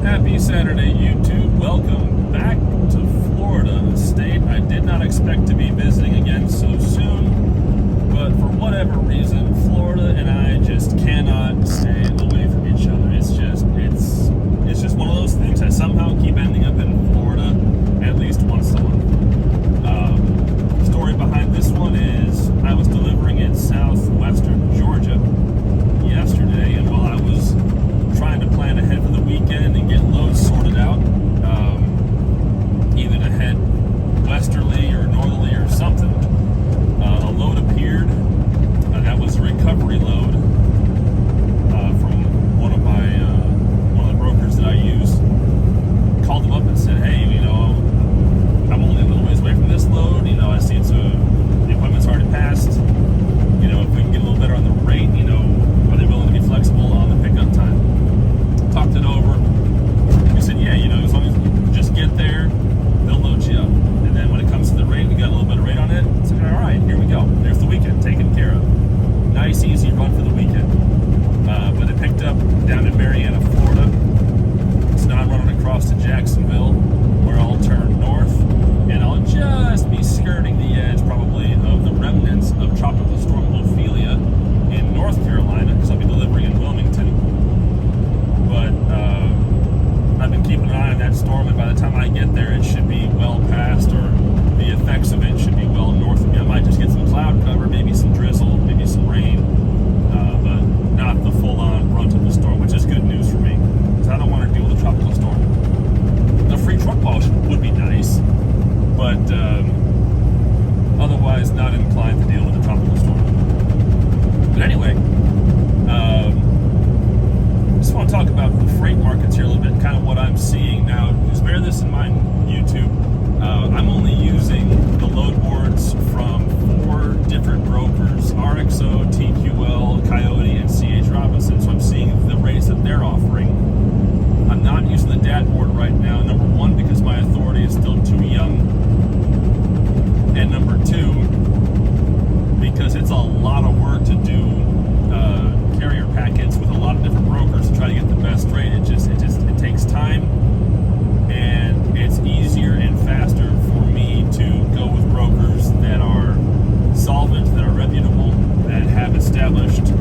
Happy Saturday, YouTube. Welcome back to Florida, a state I did not expect to be visiting again so soon. But for whatever reason, Florida and I just cannot stay away from each other. It's just one of those things. I somehow keep ending up in Florida at least once a month. The story behind this one is I was delivering in southwestern Georgia yesterday, and while I was trying to plan ahead for the weekend and get loads sorted out, either to head westerly or northerly or something, a load appeared. That was a recovery load from one of the brokers that I use. Called them up and said, "Hey, I'm only a little ways away from this load. I see the appointment's already passed. If we can get a little better on the rate, are they willing to be flexible on the pickup time?" Talked it over. We said, yeah, as long as you just get there, they'll load you up. And then when it comes to the rate, we got a little bit of rate on it. I said, all right, here we go. There's the weekend taken care of. Nice, easy run for the weekend. But it picked up down in Marianna, Florida. So now I'm running across to Jacksonville, where I'll turn north, and I'll just be skirting the edge, probably, of the remnants of Tropical Storm Ophelia in North Carolina, because I'll be delivering in Wilmington. But I've been keeping an eye on that storm, and by the time I get there, it should be well past, or the effects of it should be well north of me. I might just get some cloud cover, maybe some drizzle, maybe some rain, but not the full-on brunt of the storm, which is good news for me, because I don't want to deal with a tropical storm. The free truck wash would be nice, but otherwise not inclined to deal with a tropical storm. But anyway, I just want to talk about the freight markets here a little bit, kind of what I'm seeing now. Just bear this in mind, YouTube. I'm only using the load boards from 4 different brokers: RXO, TQL, Coyote, and CH Robinson. So I'm seeing the rates that they're offering. I'm not using the DAT board right now. Number 1, because my authority is still too young. And number 2, because it's a lot of work to do carrier packets with a lot of different brokers to try to get the best rate. It takes time, and it's easier and faster for me to go with brokers that are solvent, that are reputable, that have established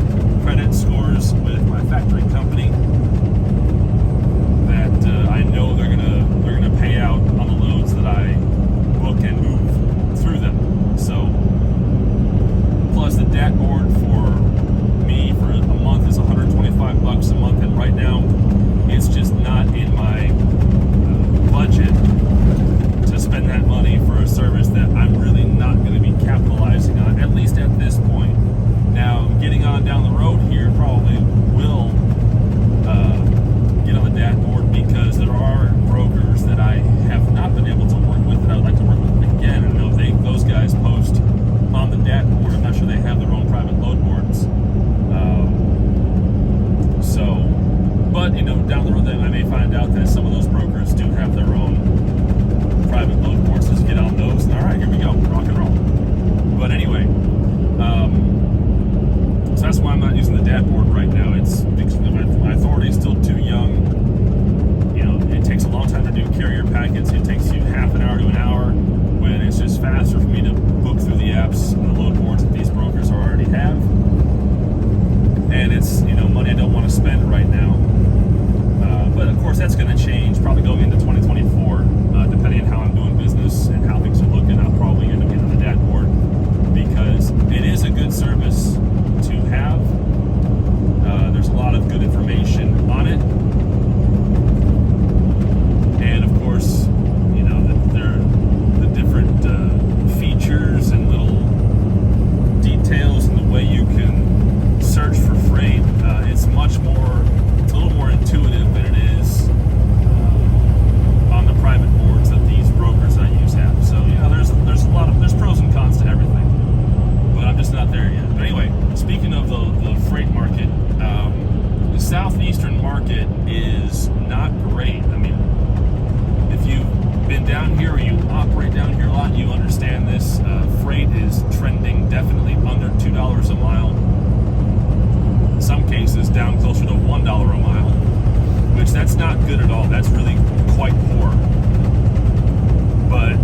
credit scores with my factoring company, that I know they're gonna pay out on the loads that I book and move through them. So plus the DAT board for me for a month is $125 a month, and right now it's just not in my budget to spend that money for a service that I'm really not going to be capitalizing on, at least at this point. Now, getting on down the road here, probably will get on the DAT board, because there are brokers that I have not been able to work with that I would like to work with again. I know those guys post on the DAT board. I'm not sure they have their own private load boards. But down the road, then I may find out that some of those brokers do have their own private load boards. Let's get on those. And all right, here we go, rock and roll. But anyway, so that's why I'm not using the DAT board right now. It's because my authority is still too young. It takes a long time to do carrier packets. It takes you half an hour to an hour, when it's just faster for me to book through the apps and the load boards that these brokers already have. And it's money I don't want to spend right now. But of course that's going to change probably going into 2024, depending on how I'm doing business and how things are looking. I'll probably end up getting the DAT board, because it is a good service to have. There's a lot of good information on it. not good at all. That's really quite poor. But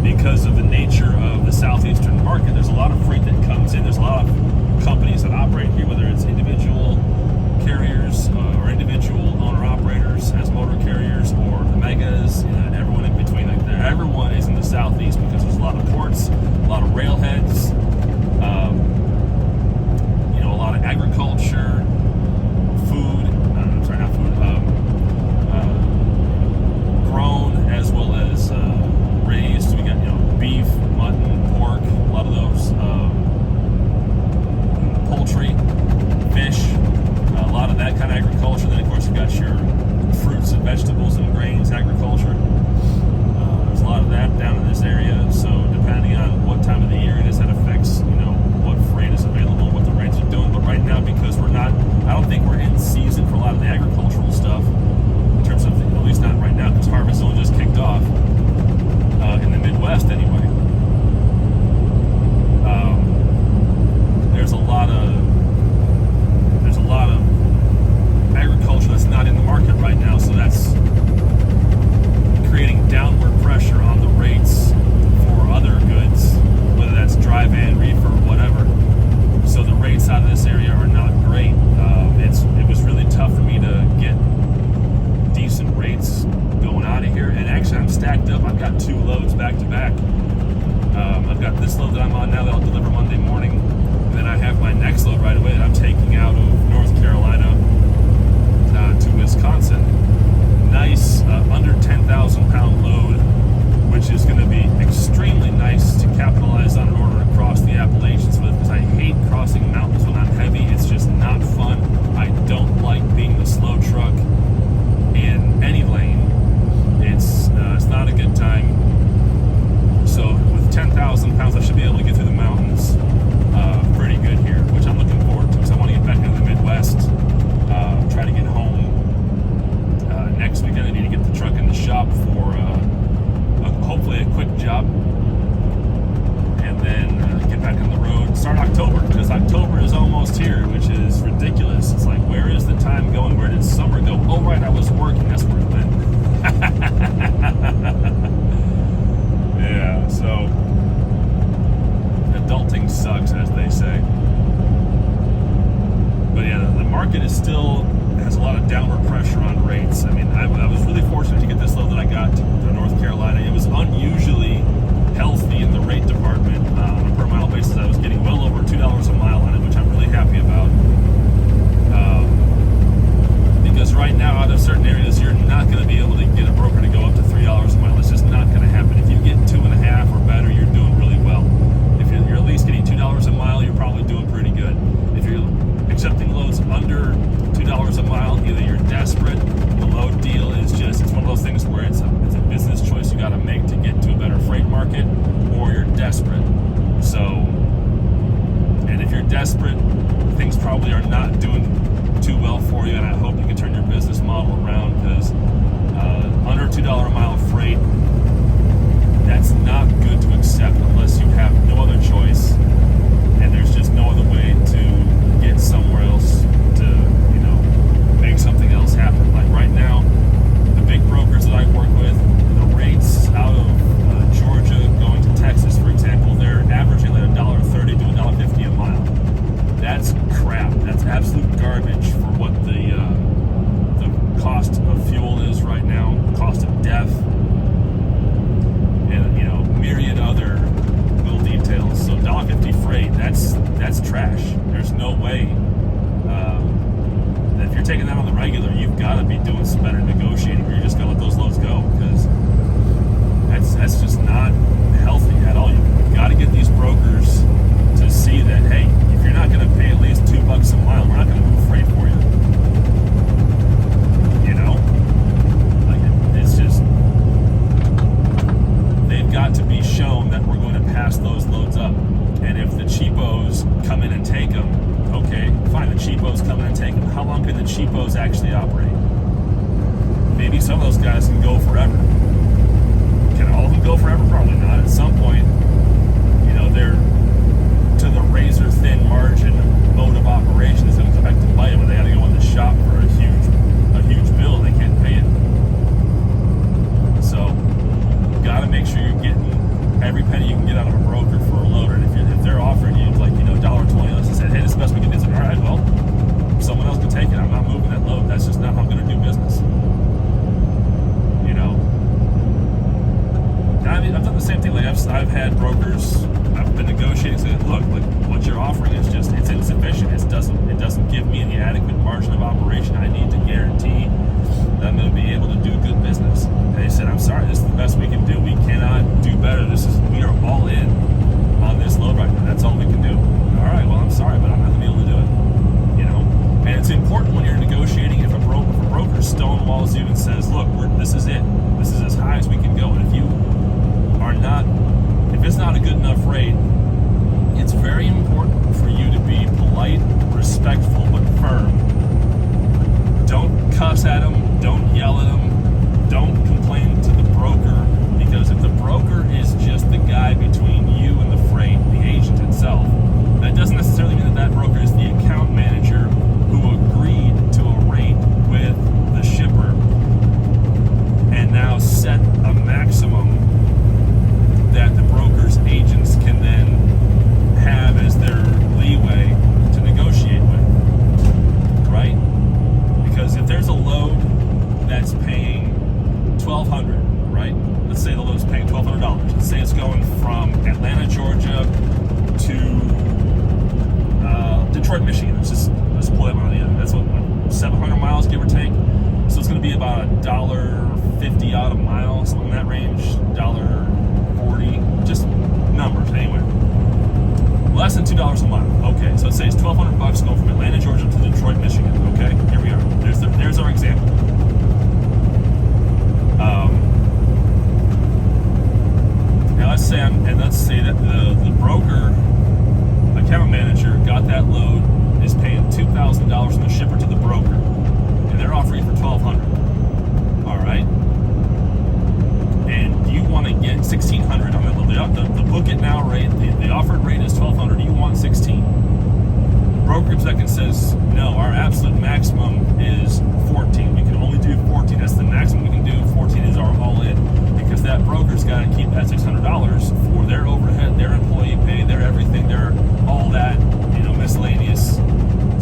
because of the nature of the southeastern market, there's a lot of freight that comes in. There's a lot of companies that operate here, whether it's individual carriers or individual owner-operators as motor carriers, or the megas, and everyone in between. Like everyone is in the southeast because there's a lot of ports, a lot of railheads, a lot of agriculture, food. Sorry, not food. Grown as well as raised. We got beef, mutton, pork, a lot of those. Poultry, fish, a lot of that kind of agriculture. Then of course you've got your fruits and vegetables and grains agriculture. There's a lot of that down in this area. So depending on what time of the year it is, that affects what freight is available, what the rates are doing. But right now, because I don't think we're in season for a lot of the agricultural stuff in terms of, at least not right now, because harvest only just kicked off in the Midwest anyway. There's a lot of agriculture that's not in the market right now, so that's creating downward pressure on the rates for other goods, whether that's dry van, reefer, whatever. So the rates out of this area are not great. It was really tough for me to get decent rates going out of here, and actually I'm stacked up. I've got 2 loads back to back. I've got this load that I'm on now that I'll deliver Monday morning, and then I have my next load right away that I'm taking out of North Carolina to Wisconsin. Nice under 10,000 pound load, which is going to be extremely nice to capitalize on in order to cross the Appalachians with, because I hate crossing mountains when I'm heavy. It's just not fun. I don't like being the slow truck in any lane. It's not a good time. So with 10,000 pounds, I should be able to get through the mountains pretty good here, which I'm looking forward to, because I want to get back into the Midwest, try to get home next weekend. I need to get the truck in the shop for hopefully a quick job, and then get back on the road, start October, because October is almost here, which is ridiculous. It's like, where is the time going? Where did summer go? Oh right, I was working. That's where it went. Yeah, so adulting sucks, as they say. But yeah, the market is still has a lot of downward pressure on rates. I mean, I was really fortunate to get this load that I got to North Carolina. It was unusually healthy in the rate department. On a per mile basis, I was getting well over $2 a mile on it, which I'm really happy about. Because right now, out of certain areas, you're not going to be able to get a broker to go up to $3 a mile. It's just not going to happen. If you get 2.5 or better, you're doing really well. If you're at least getting $2 a mile, you're probably doing pretty good. If you're accepting loads under $2 a mile, either you're desperate, the load deal is just, it's one of those things where it's a business choice you got to make to get to a better freight market, or you're desperate. So, and if you're desperate, things probably are not doing too well for you, and I hope you can turn your business model around, because under $2 a mile freight, that's not good to accept unless you have no other choice, and there's just no other way to get somewhere else to make something else happen. Like right now, the big brokers that I work with, the rates out of Georgia going to Texas, for example, they're averaging like $1.30 to $1.50 a mile. That's crap. That's absolute garbage for what the cost of fuel is right now, cost of death, and myriad other little details. So $1.50 freight, that's trash. There's no way. If you're taking that on the regular, you've got to be doing some better negotiating, or you're just going to let those loads go, because that's just not healthy at all. You've got to get these brokers to see that, hey, if you're not going to pay at least $2 a mile, we're not going to move freight for you. It's just, they've got to be shown that we're going to pass those loads up. And if the cheapos come in and take them, okay, fine, the cheapos come in and take them. How long can the cheapos actually operate? Maybe some of those guys can go forever. Can all of them go forever? Probably not. At some point, they're to the razor thin margin mode of operation is going to come back to bite them, and they got to go in the shop for a huge bill. They can't pay it stonewalls you and says, look, this is it. This is as high as we can go. And if it's not a good enough rate, it's very important for you to be polite, respectful, but firm. Don't cuss at them. Don't yell at them. Don't complain to the broker, because if the broker is just the guy between you and the freight, the agent itself, that doesn't necessarily mean that broker is the account manager who agreed to a rate with the shipper and now set a maximum that the broker's agents can then have as their leeway to negotiate with, right? Because if there's a load that's paying $1,200, right? Let's say the load's paying $1,200. Let's say it's going from Atlanta, Georgia to Detroit, Michigan. Let's pull that one on the end. That's what, 700 miles, give or take. So it's going to be about $1.50 out a mile, something in that range, $1.40, just numbers anyway. Less than $2 a mile. Okay, so let's say it's $1,200 going from Atlanta, Georgia to Detroit, Michigan. Okay, here we are. There's our example. Now let's say that the broker account manager got that load, is paying $2,000 from the shipper to the broker, and they're offering for $1,200. All right, and you want to get $1,600 on the book it now rate. The offered rate is $1,200. You want $1,600. Broker comes back and says, no, our absolute maximum is $1,400. We can only do $1,400. That's the maximum we can do. $1,400 is our all-in, because that broker's got to keep that $600 for their overhead, their employee pay, their everything, their all that, miscellaneous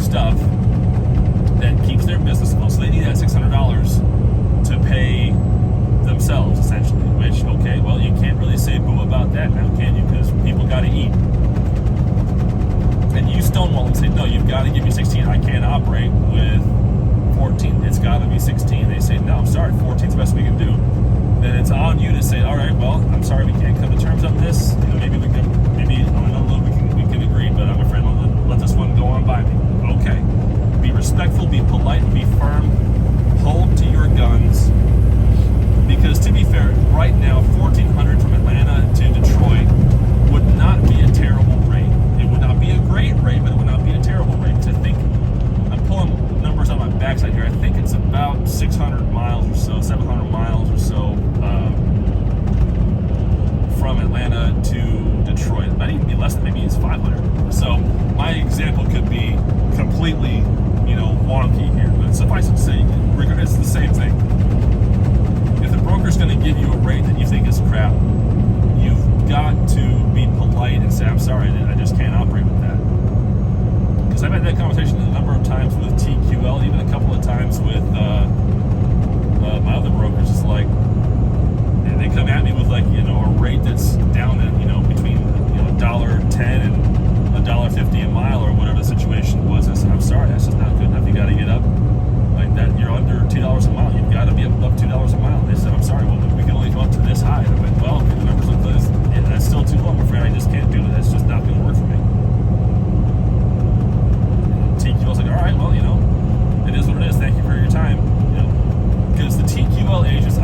stuff that keeps their business afloat. So they need that $600 to pay themselves, essentially. Which, okay, well, you can't really say boo about that now, can you? Because people got to eat. And you stonewall and say, no, you've got to give me 16. I can't operate with 14. It's got to be 16. They say, no, I'm sorry, 14 is the best we can do. Then it's on you to say, all right, well, I'm sorry, we can't come to terms on this. Maybe on another load we can agree, but I'm afraid let this one go on by me. Okay. Be respectful, be polite, be firm, hold to your guns. Because to be fair, right now, $1,400 from Atlanta to Detroit would not be a terrible rate. It would not be a great rate, but it would not be a terrible rate. Because I think, I'm pulling numbers on my backside here, I think it's about 600 miles or so, 700 miles or so from Atlanta to Detroit. It might even be less than, maybe it's 500. So my example could be completely, wonky here. But suffice it to say, it's the same thing. If the broker's going to give you a rate that you think is crap, you've got to be polite and say, I'm sorry, I just can't operate with that. Because I've had that conversation a number of times with TQL, even a couple of times with my other brokers. It's like, they come at me with a rate that's down at, between $1.10 and $1.50 a mile or whatever the situation was. I said, I'm sorry, that's just not good enough. You got to get up like that. You're under $2 a mile. You've got to be up $2 a mile. They said, I'm sorry, well, we can only go up to this high. And I went, well, if the numbers look like this, that's still too low. I'm afraid I just can't do it. That's just not going to work for me. And TQL's like, all right, well, it is what it is. Thank you for your time. Because the TQL agents,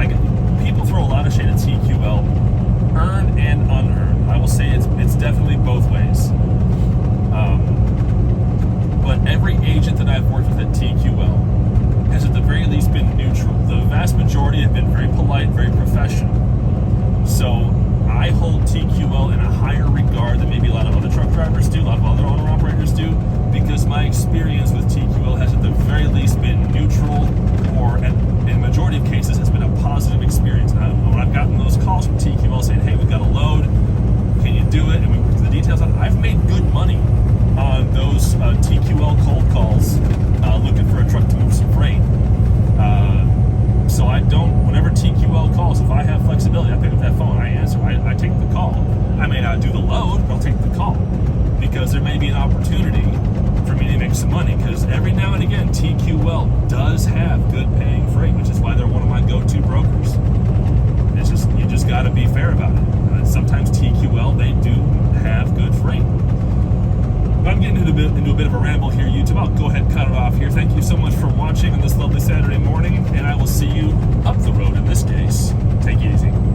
people throw a lot of shade at TQL, earned and unearned. I will say it's definitely both ways. But every agent that I've worked with at TQL has at the very least been neutral. The vast majority have been very polite, very professional. So I hold TQL in a higher regard than maybe a lot of other truck drivers do, a lot of other owner-operators do, because my experience with TQL has at the very least been neutral, or in the majority of cases has been a positive experience. Now, when I've gotten those calls from TQL saying, hey, we've got a load, can you do it? And we work through the details on it. I've made good money on those TQL cold calls looking for a truck to move some freight. So I don't, whenever TQL calls, if I have flexibility, I pick up that phone, I answer, I take the call. I may not do the load, but I'll take the call, because there may be an opportunity for me to make some money, because every now and again, TQL does have good paying freight, which is why they're one of my go-to brokers. It's just, you just got to be fair about it. Sometimes TQL, they do have good freight. But I'm getting to the into a bit of a ramble here, YouTube. I'll go ahead and cut it off here. Thank you so much for watching on this lovely Saturday morning, and I will see you up the road in this case. Take it easy.